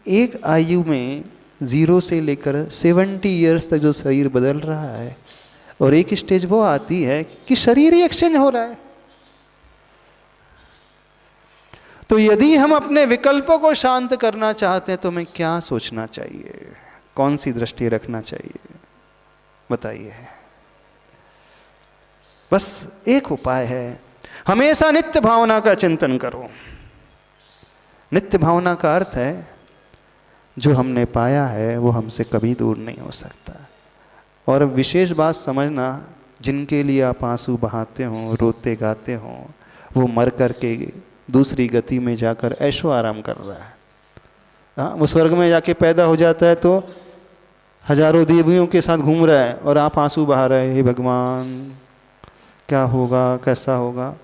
एक आयु में 0 से लेकर 70 ईयर्स तक जो शरीर बदल रहा है, और एक स्टेज वो आती है कि शरीर ही एक्सचेंज हो रहा है। तो यदि हम अपने विकल्पों को शांत करना चाहते हैं तो हमें क्या सोचना चाहिए, कौन सी दृष्टि रखना चाहिए, बताइए। बस एक उपाय है, हमेशा नित्य भावना का चिंतन करो। नित्य भावना का अर्थ है जो हमने पाया है वो हमसे कभी दूर नहीं हो सकता। और विशेष बात समझना, जिनके लिए आप आंसू बहाते हो, रोते गाते हो, वो मर करके दूसरी गति में जाकर ऐशो आराम कर रहा है। हाँ, वो स्वर्ग में जाके पैदा हो जाता है तो हजारों देवियों के साथ घूम रहा है, और आप आंसू बहा रहे, हे भगवान क्या होगा, कैसा होगा।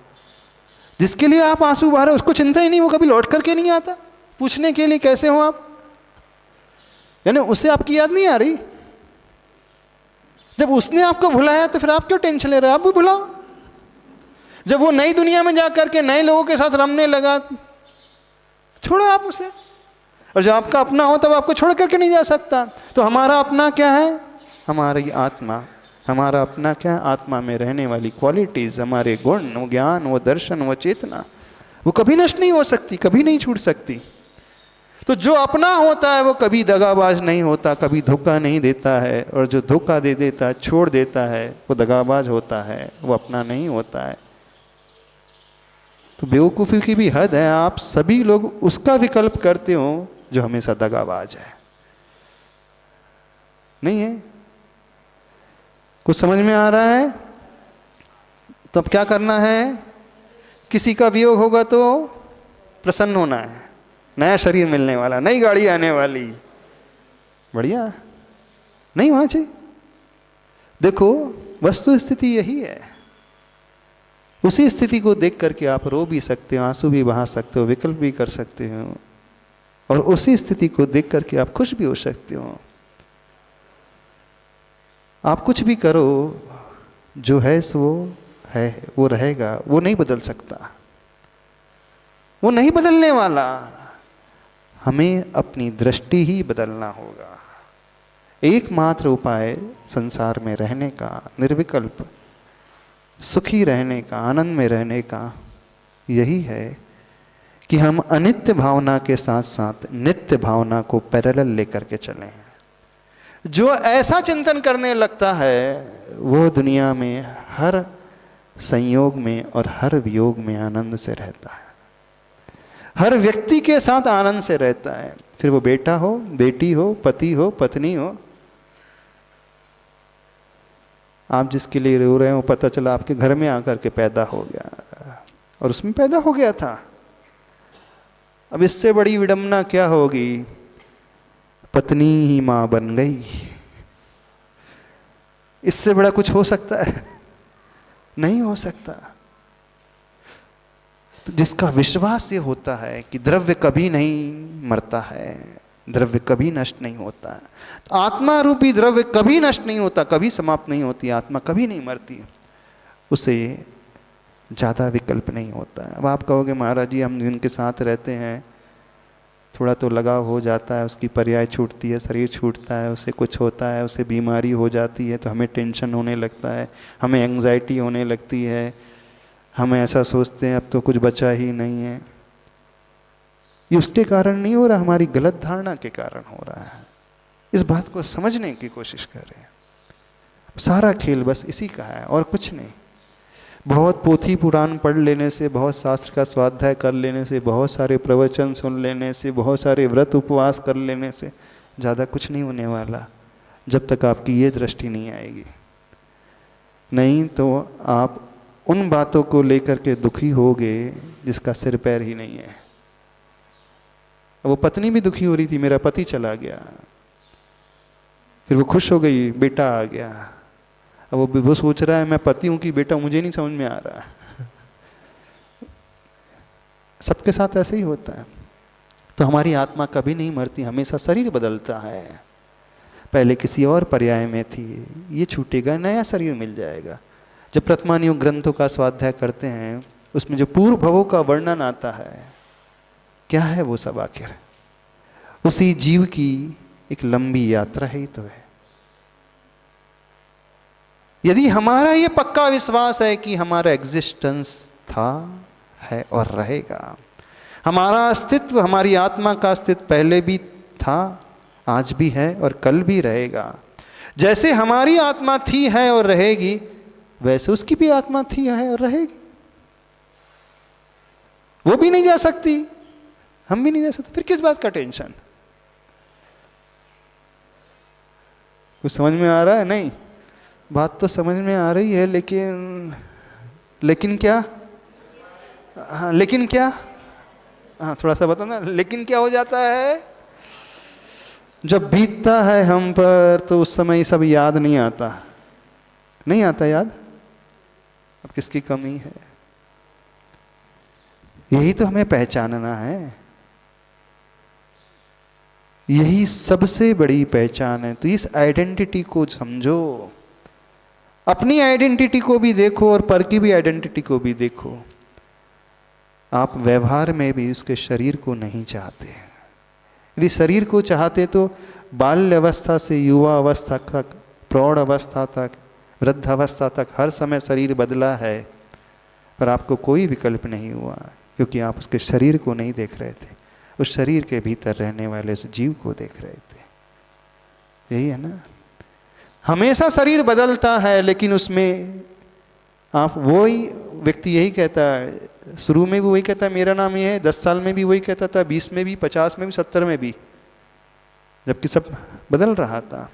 जिसके लिए आप आंसू बहा रहे हो उसको चिंता ही नहीं, वो कभी लौट करके नहीं आता पूछने के लिए कैसे हो आप, यानी उसे आपकी याद नहीं आ रही। जब उसने आपको भुलाया तो फिर आप क्यों टेंशन ले रहे हो, आप भी भुलाओ। जब वो नई दुनिया में जाकर के नए लोगों के साथ रमने लगा, छोड़ो आप उसे। और जब आपका अपना हो तब आपको छोड़ करके नहीं जा सकता। तो हमारा अपना क्या है, हमारी आत्मा। हमारा अपना क्या, आत्मा में रहने वाली क्वालिटीज, हमारे गुण, वो ज्ञान, वो दर्शन, वो चेतना, वो कभी नष्ट नहीं हो सकती, कभी नहीं छूट सकती। तो जो अपना होता है वो कभी दगाबाज नहीं होता, कभी धोखा नहीं देता है, और जो धोखा दे देता है, छोड़ देता है, वो दगाबाज होता है, वो अपना नहीं होता है। तो बेवकूफ़ी की भी हद है, आप सभी लोग उसका विकल्प करते हो जो हमेशा दगाबाज है। नहीं है? कुछ समझ में आ रहा है? तो अब क्या करना है, किसी का वियोग होगा तो प्रसन्न होना है, नया शरीर मिलने वाला, नई गाड़ी आने वाली, बढ़िया नहीं होना चाहिए। देखो वस्तु स्थिति यही है, उसी स्थिति को देख करके आप रो भी सकते हो, आंसू भी बहा सकते हो, विकल्प भी कर सकते हो, और उसी स्थिति को देख करके आप खुश भी हो सकते हो। आप कुछ भी करो, जो है सो है, वो रहेगा, वो नहीं बदल सकता, वो नहीं बदलने वाला। हमें अपनी दृष्टि ही बदलना होगा। एकमात्र उपाय संसार में रहने का, निर्विकल्प सुखी रहने का, आनंद में रहने का यही है कि हम अनित्य भावना के साथ साथ नित्य भावना को पैरेलल लेकर के चलें। जो ऐसा चिंतन करने लगता है वो दुनिया में हर संयोग में और हर वियोग में आनंद से रहता है, हर व्यक्ति के साथ आनंद से रहता है, फिर वो बेटा हो, बेटी हो, पति हो, पत्नी हो। आप जिसके लिए रो रहे हैं वो पता चला आपके घर में आकर के पैदा हो गया और उसमें पैदा हो गया था। अब इससे बड़ी विडंबना क्या होगी? पत्नी ही मां बन गई। इससे बड़ा कुछ हो सकता है? नहीं हो सकता। तो जिसका विश्वास ये होता है कि द्रव्य कभी नहीं मरता है, द्रव्य कभी नष्ट नहीं होता है, तो आत्मा रूपी द्रव्य कभी नष्ट नहीं होता, कभी समाप्त नहीं होती, आत्मा कभी नहीं मरती, उसे ज़्यादा विकल्प नहीं होता है। अब आप कहोगे महाराज जी हम जिनके साथ रहते हैं थोड़ा तो लगाव हो जाता है, उसकी पर्याय छूटती है, शरीर छूटता है, उसे कुछ होता है, उसे बीमारी हो जाती है तो हमें टेंशन होने लगता है, हमें एंग्जाइटी होने लगती है, हम ऐसा सोचते हैं अब तो कुछ बचा ही नहीं है। ये उसके कारण नहीं हो रहा, हमारी गलत धारणा के कारण हो रहा है। इस बात को समझने की कोशिश कर रहे हैं। सारा खेल बस इसी का है और कुछ नहीं। बहुत पोथी पुराण पढ़ लेने से, बहुत शास्त्र का स्वाध्याय कर लेने से, बहुत सारे प्रवचन सुन लेने से, बहुत सारे व्रत उपवास कर लेने से ज़्यादा कुछ नहीं होने वाला, जब तक आपकी ये दृष्टि नहीं आएगी। नहीं तो आप उन बातों को लेकर के दुखी होगे जिसका सिर पैर ही नहीं है। वो पत्नी भी दुखी हो रही थी, मेरा पति चला गया, फिर वो खुश हो गई, बेटा आ गया। अब वो सोच रहा है मैं पति हूं कि बेटा, मुझे नहीं समझ में आ रहा है। सबके साथ ऐसे ही होता है। तो हमारी आत्मा कभी नहीं मरती, हमेशा शरीर बदलता है। पहले किसी और पर्याय में थी, ये छूटेगा, नया शरीर मिल जाएगा। जब प्रथमान योग ग्रंथों का स्वाध्याय करते हैं उसमें जो पूर्व भवों का वर्णन आता है, क्या है वो सब? आखिर उसी जीव की एक लंबी यात्रा ही तो है। यदि हमारा ये पक्का विश्वास है कि हमारा एग्जिस्टेंस था, है और रहेगा, हमारा अस्तित्व, हमारी आत्मा का अस्तित्व पहले भी था, आज भी है और कल भी रहेगा। जैसे हमारी आत्मा थी, है और रहेगी, वैसे उसकी भी आत्मा थी, है और रहेगी। वो भी नहीं जा सकती, हम भी नहीं जा सकते, फिर किस बात का टेंशन? कुछ समझ में आ रहा है? नहीं, बात तो समझ में आ रही है, लेकिन क्या? हाँ, लेकिन क्या? हाँ, थोड़ा सा बताना। लेकिन क्या हो जाता है? जब बीतता है हम पर तो उस समय ये सब याद नहीं आता। नहीं आता याद। अब किसकी कमी है? यही तो हमें पहचानना है, यही सबसे बड़ी पहचान है। तो इस आइडेंटिटी को समझो, अपनी आइडेंटिटी को भी देखो और पर की भी आइडेंटिटी को भी देखो। आप व्यवहार में भी उसके शरीर को नहीं चाहते। यदि शरीर को चाहते तो बाल्य अवस्था से युवा अवस्था तक, प्रौढ़ अवस्था तक, वृद्ध अवस्था तक हर समय शरीर बदला है, पर आपको कोई विकल्प नहीं हुआ क्योंकि आप उसके शरीर को नहीं देख रहे थे, उस शरीर के भीतर रहने वाले उस जीव को देख रहे थे। यही है ना। हमेशा शरीर बदलता है, लेकिन उसमें आप वही व्यक्ति यही कहता है, शुरू में भी वही कहता है मेरा नाम ये है, 10 साल में भी वही कहता था, 20 में भी, 50 में भी, 70 में भी, जबकि सब बदल रहा था।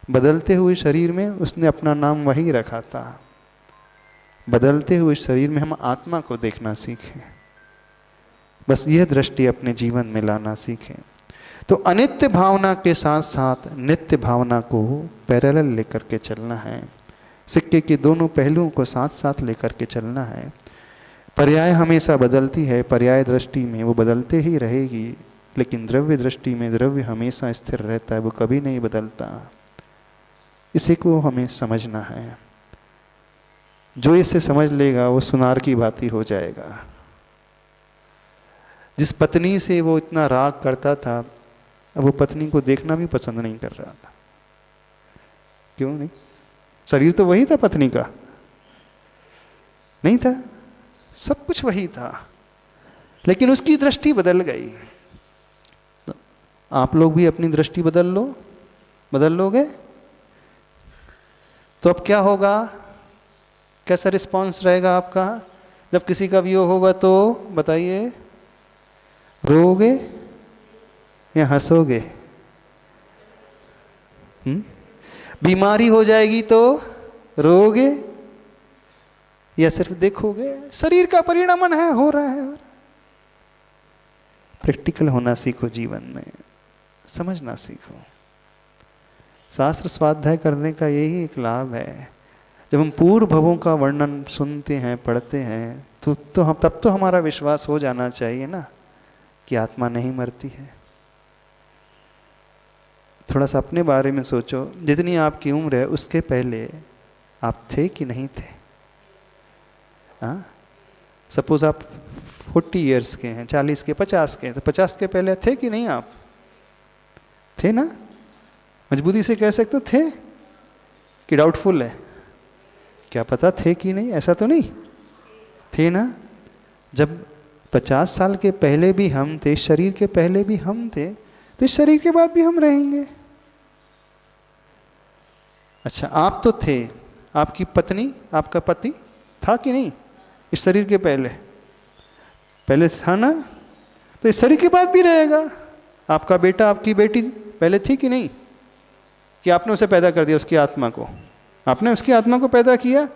बदलते हुए शरीर में उसने अपना नाम वही रखा था। बदलते हुए शरीर में हम आत्मा को देखना सीखें, बस यह दृष्टि अपने जीवन में लाना सीखें। तो अनित्य भावना के साथ साथ नित्य भावना को पैरेलल लेकर के चलना है। सिक्के के दोनों पहलुओं को साथ साथ लेकर के चलना है। पर्याय हमेशा बदलती है, पर्याय दृष्टि में वो बदलते ही रहेगी, लेकिन द्रव्य दृष्टि में द्रव्य हमेशा स्थिर रहता है, वो कभी नहीं बदलता। इसी को हमें समझना है। जो इसे समझ लेगा वो सुनार की भांति हो जाएगा। जिस पत्नी से वो इतना राग करता था, अब वो पत्नी को देखना भी पसंद नहीं कर रहा था। क्यों नहीं? शरीर तो वही था पत्नी का, नहीं था? सब कुछ वही था, लेकिन उसकी दृष्टि बदल गई। तो आप लोग भी अपनी दृष्टि बदल लो, बदल लोगे तो अब क्या होगा? कैसा रिस्पॉन्स रहेगा आपका जब किसी का वियोग होगा? तो बताइए, रोओगे या हंसोगे? बीमारी हो जाएगी तो रोओगे या सिर्फ देखोगे? शरीर का परिणामन है, हो रहा है। प्रैक्टिकल होना सीखो जीवन में, समझना सीखो। शास्त्र स्वाध्याय करने का यही एक लाभ है। जब हम पूर्व भवों का वर्णन सुनते हैं, पढ़ते हैं, तो हम तब तो हमारा विश्वास हो जाना चाहिए ना कि आत्मा नहीं मरती है। थोड़ा सा अपने बारे में सोचो, जितनी आपकी उम्र है उसके पहले आप थे कि नहीं थे? हाँ, सपोज आप 40 इयर्स के हैं, 40 के, 50 के हैं, तो 50 के पहले थे कि नहीं? आप थे ना? मजबूती से कह सकते थे कि डाउटफुल है? क्या पता थे कि नहीं, ऐसा तो नहीं थे ना? जब 50 साल के पहले भी हम थे, शरीर के पहले भी हम थे, तो इस शरीर के बाद भी हम रहेंगे। अच्छा, आप तो थे, आपकी पत्नी, आपका पति था कि नहीं इस शरीर के पहले? पहले था ना? तो इस शरीर के बाद भी रहेगा। आपका बेटा, आपकी बेटी पहले थी कि नहीं? कि आपने उसे पैदा कर दिया, उसकी आत्मा को? आपने उसकी आत्मा को पैदा किया,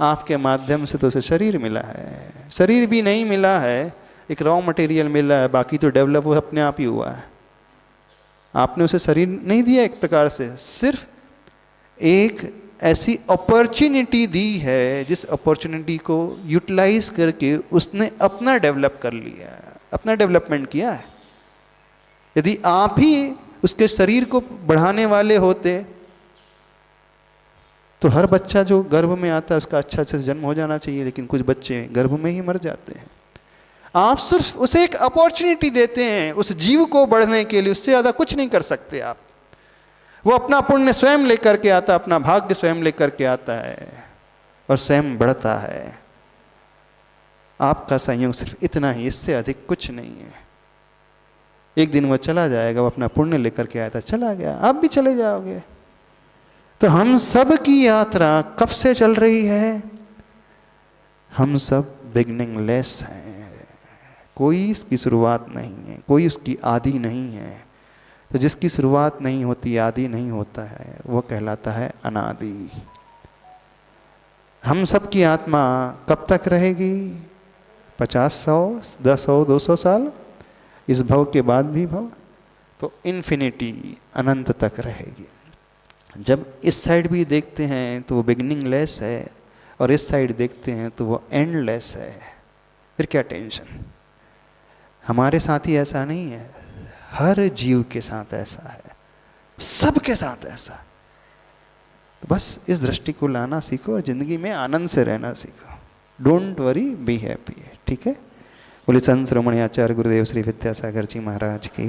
आपके माध्यम से तो उसे शरीर मिला है। शरीर भी नहीं मिला है, एक रॉ मटेरियल मिला है, बाकी तो डेवलप वो अपने आप ही हुआ है। आपने उसे शरीर नहीं दिया एक प्रकार से, सिर्फ एक ऐसी अपॉर्चुनिटी दी है जिस अपॉर्चुनिटी को यूटिलाइज करके उसने अपना डेवलप कर लिया, अपना डेवलपमेंट किया है। यदि आप ही उसके शरीर को बढ़ाने वाले होते तो हर बच्चा जो गर्भ में आता है उसका अच्छा से जन्म हो जाना चाहिए, लेकिन कुछ बच्चे गर्भ में ही मर जाते हैं। आप सिर्फ उसे एक अपॉर्चुनिटी देते हैं उस जीव को बढ़ने के लिए, उससे ज़्यादा कुछ नहीं कर सकते आप। वो अपना पुण्य स्वयं लेकर के आता, अपना भाग्य स्वयं लेकर के आता है और स्वयं बढ़ता है। आपका संयोग सिर्फ इतना ही, इससे अधिक कुछ नहीं है। एक दिन वो चला जाएगा, वो अपना पुण्य लेकर के आया था, चला गया, आप भी चले जाओगे। तो हम सब की यात्रा कब से चल रही है? हम सब बिगनिंगलेस हैं, कोई इसकी शुरुआत नहीं है, कोई उसकी आदि नहीं है। तो जिसकी शुरुआत नहीं होती, आदि नहीं होता है, वो कहलाता है अनादि। हम सब की आत्मा कब तक रहेगी? 50, 100, 100, 200 साल, इस भव के बाद भी भव, तो इन्फिनिटी, अनंत तक रहेगी। जब इस साइड भी देखते हैं तो वो बिगनिंगलेस है, और इस साइड देखते हैं तो वो एंडलेस है। फिर क्या टेंशन? हमारे साथ ही ऐसा नहीं है, हर जीव के साथ ऐसा है, सबके साथ ऐसा। तो बस इस दृष्टि को लाना सीखो और जिंदगी में आनंद से रहना सीखो। Don't worry, be happy. ठीक है? बोले संत श्रोमणी आचार्य गुरुदेव श्री विद्यासागर जी महाराज की